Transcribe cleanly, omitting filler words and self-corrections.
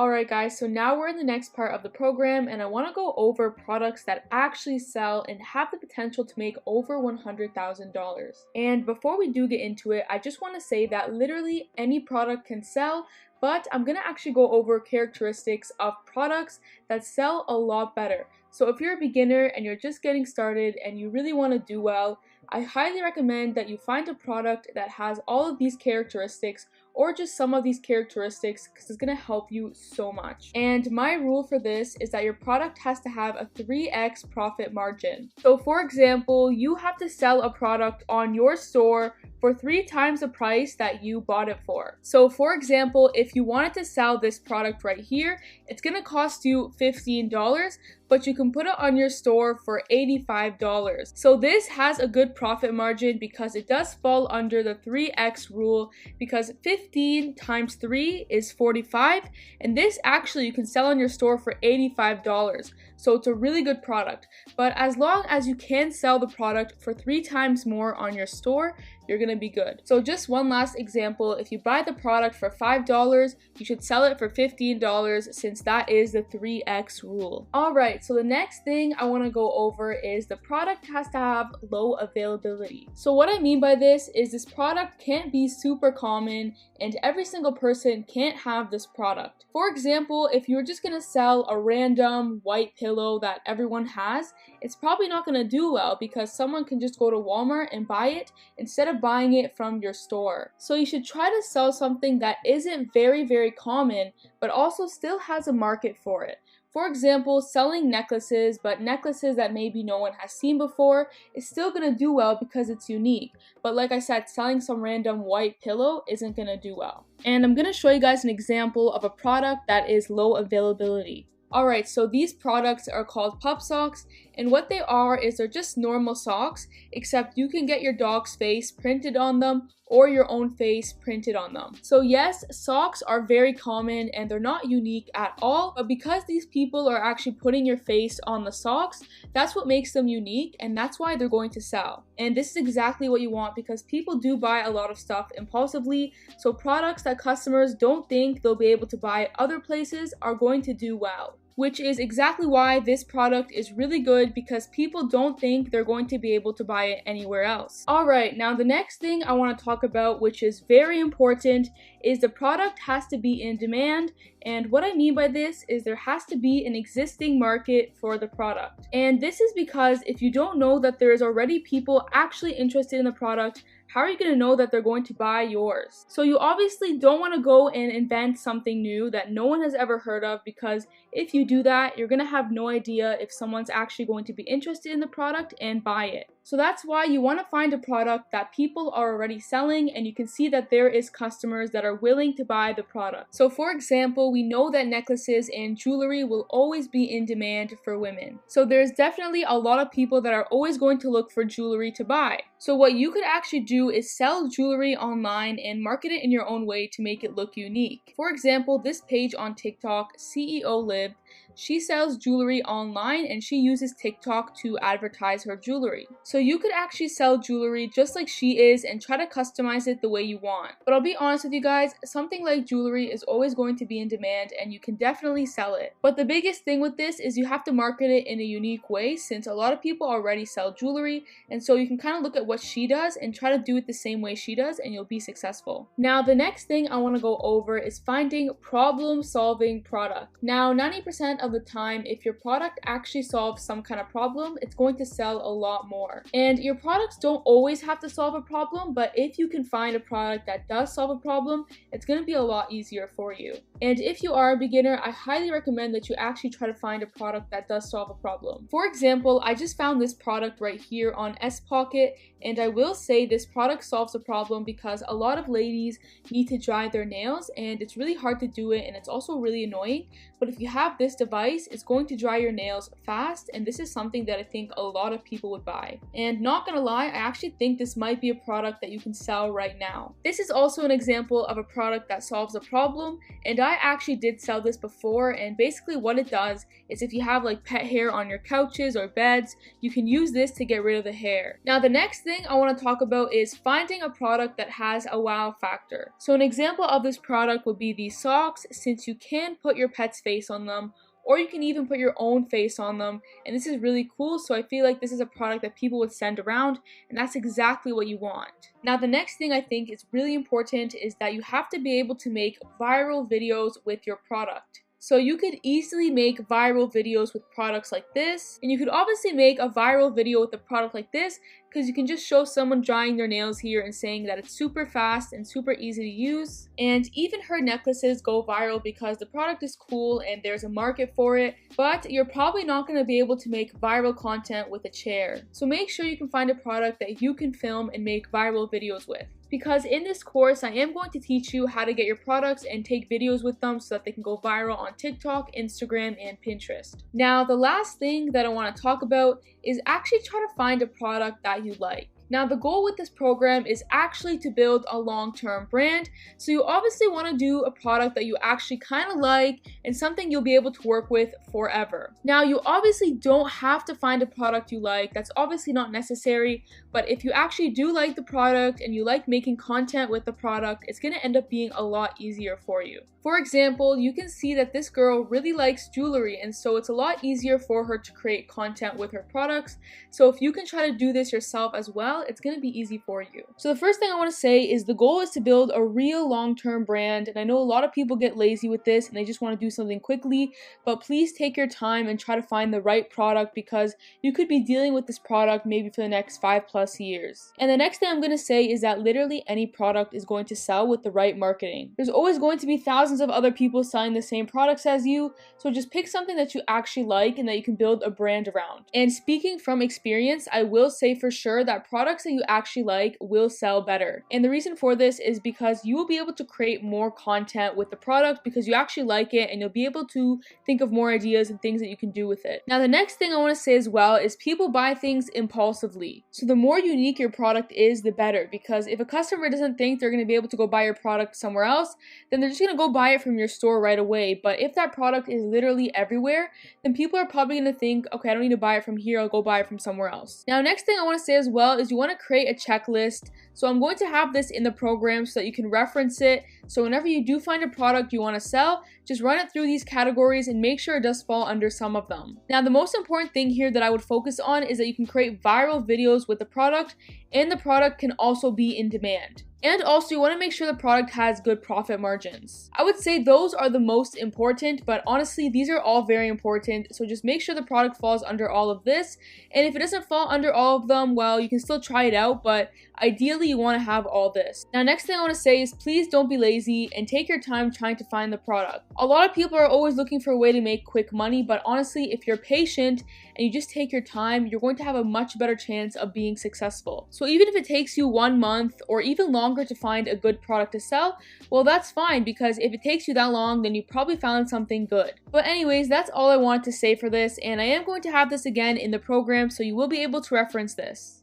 Alright guys, so now we're in the next part of the program and I want to go over products that actually sell and have the potential to make over $100,000. And before we do get into it, I just want to say that literally any product can sell, but I'm going to actually go over characteristics of products that sell a lot better. So if you're a beginner and you're just getting started and you really want to do well, I highly recommend that you find a product that has all of these characteristics or just some of these characteristics because it's going to help you so much. And my rule for this is that your product has to have a 3x profit margin. So for example, you have to sell a product on your store for 3 times the price that you bought it for. So for example, if you wanted to sell this product right here, it's going to cost you $15, but you can put it on your store for $85. So this has a good profit margin because it does fall under the 3x rule, because 15 times 3 is 45, and this actually you can sell on your store for $85. So it's a really good product. But as long as you can sell the product for 3 times more on your store, you're gonna be good. So just one last example, if you buy the product for $5, you should sell it for $15 since that is the 3x rule. Alright, so the next thing I want to go over is the product has to have low availability. So what I mean by this is this product can't be super common and every single person can't have this product. For example, if you're just gonna sell a random white pillow that everyone has, it's probably not gonna do well because someone can just go to Walmart and buy it instead of buying it from your store. So you should try to sell something that isn't very common but also still has a market for it. For example, selling necklaces, but necklaces that maybe no one has seen before, is still going to do well because it's unique. But like I said, selling some random white pillow isn't going to do well. And I'm going to show you guys an example of a product that is low availability. Alright, so these products are called pup socks, and what they are is they're just normal socks, except you can get your dog's face printed on them or your own face printed on them. So yes, socks are very common and they're not unique at all, but because these people are actually putting your face on the socks, that's what makes them unique and that's why they're going to sell. And this is exactly what you want because people do buy a lot of stuff impulsively, so products that customers don't think they'll be able to buy at other places are going to do well. Which is exactly why this product is really good because people don't think they're going to be able to buy it anywhere else. Alright, now the next thing I want to talk about, which is very important, is the product has to be in demand. And what I mean by this is there has to be an existing market for the product. And this is because if you don't know that there is already people actually interested in the product, how are you going to know that they're going to buy yours? So you obviously don't want to go and invent something new that no one has ever heard of, because if you do that, you're going to have no idea if someone's actually going to be interested in the product and buy it. So that's why you want to find a product that people are already selling and you can see that there is customers that are willing to buy the product. So for example, we know that necklaces and jewelry will always be in demand for women. So there's definitely a lot of people that are always going to look for jewelry to buy. So what you could actually do is sell jewelry online and market it in your own way to make it look unique. For example, this page on TikTok, CEO Liv, she sells jewelry online and she uses TikTok to advertise her jewelry. So you could actually sell jewelry just like she is and try to customize it the way you want. But I'll be honest with you guys, something like jewelry is always going to be in demand and you can definitely sell it. But the biggest thing with this is you have to market it in a unique way, since a lot of people already sell jewelry, and so you can kind of look at what she does and try to do it the same way she does and you'll be successful. Now the next thing I want to go over is finding problem-solving product. Now 90% of the time, if your product actually solves some kind of problem, it's going to sell a lot more. And your products don't always have to solve a problem, but if you can find a product that does solve a problem, it's going to be a lot easier for you. And if you are a beginner, I highly recommend that you actually try to find a product that does solve a problem. For example, I just found this product right here on S-Pocket, and I will say this product solves a problem because a lot of ladies need to dry their nails and it's really hard to do it and it's also really annoying. But if you have this this device is going to dry your nails fast, and this is something that I think a lot of people would buy. And not gonna lie, I actually think this might be a product that you can sell right now. This is also an example of a product that solves a problem, and I actually did sell this before, and basically what it does is if you have like pet hair on your couches or beds, you can use this to get rid of the hair. Now the next thing I want to talk about is finding a product that has a wow factor. So an example of this product would be these socks, since you can put your pet's face on them, or you can even put your own face on them, and this is really cool. So I feel like this is a product that people would send around, and that's exactly what you want. Now the next thing I think is really important is that you have to be able to make viral videos with your product. So you could easily make viral videos with products like this, and you could obviously make a viral video with a product like this because you can just show someone drying their nails here and saying that it's super fast and super easy to use. And even her necklaces go viral because the product is cool and there's a market for it, but you're probably not going to be able to make viral content with a chair. So make sure you can find a product that you can film and make viral videos with. Because in this course, I am going to teach you how to get your products and take videos with them so that they can go viral on TikTok, Instagram, and Pinterest. Now, the last thing that I want to talk about is actually try to find a product that you like. Now, the goal with this program is actually to build a long-term brand, so you obviously want to do a product that you actually kind of like and something you'll be able to work with forever. Now, you obviously don't have to find a product you like, that's obviously not necessary, but if you actually do like the product and you like making content with the product, it's going to end up being a lot easier for you. For example, you can see that this girl really likes jewelry, and so it's a lot easier for her to create content with her products. So if you can try to do this yourself as well, it's going to be easy for you. So the first thing I want to say is the goal is to build a real long-term brand, and I know a lot of people get lazy with this and they just want to do something quickly, but please take your time and try to find the right product because you could be dealing with this product maybe for the next 5+ years. And the next thing I'm going to say is that literally any product is going to sell with the right marketing. There's always going to be thousands of other people selling the same products as you, so just pick something that you actually like and that you can build a brand around. And speaking from experience, I will say for sure that products that you actually like will sell better. And the reason for this is because you will be able to create more content with the product because you actually like it, and you'll be able to think of more ideas and things that you can do with it. Now the next thing I want to say as well is people buy things impulsively. So the more unique your product is, the better, because if a customer doesn't think they're going to be able to go buy your product somewhere else, then they're just going to go buy it from your store right away. But if that product is literally everywhere, then people are probably going to think, okay, I don't need to buy it from here, I'll go buy it from somewhere else. Now next thing I want to say as well is you want to create a checklist. So I'm going to have this in the program so that you can reference it. So whenever you do find a product you want to sell, just run it through these categories and make sure it does fall under some of them. Now the most important thing here that I would focus on is that you can create viral videos with the product, and the product can also be in demand. And also you want to make sure the product has good profit margins. I would say those are the most important, but honestly these are all very important, so just make sure the product falls under all of this. And if it doesn't fall under all of them, well, you can still try it out, but ideally you want to have all this. Now next thing I want to say is please don't be lazy and take your time trying to find the product. A lot of people are always looking for a way to make quick money, but honestly if you're patient and you just take your time, you're going to have a much better chance of being successful. So even if it takes you 1 month or even longer to find a good product to sell, well, that's fine, because if it takes you that long, then you probably found something good. But anyways, that's all I wanted to say for this, and I am going to have this again in the program, so you will be able to reference this.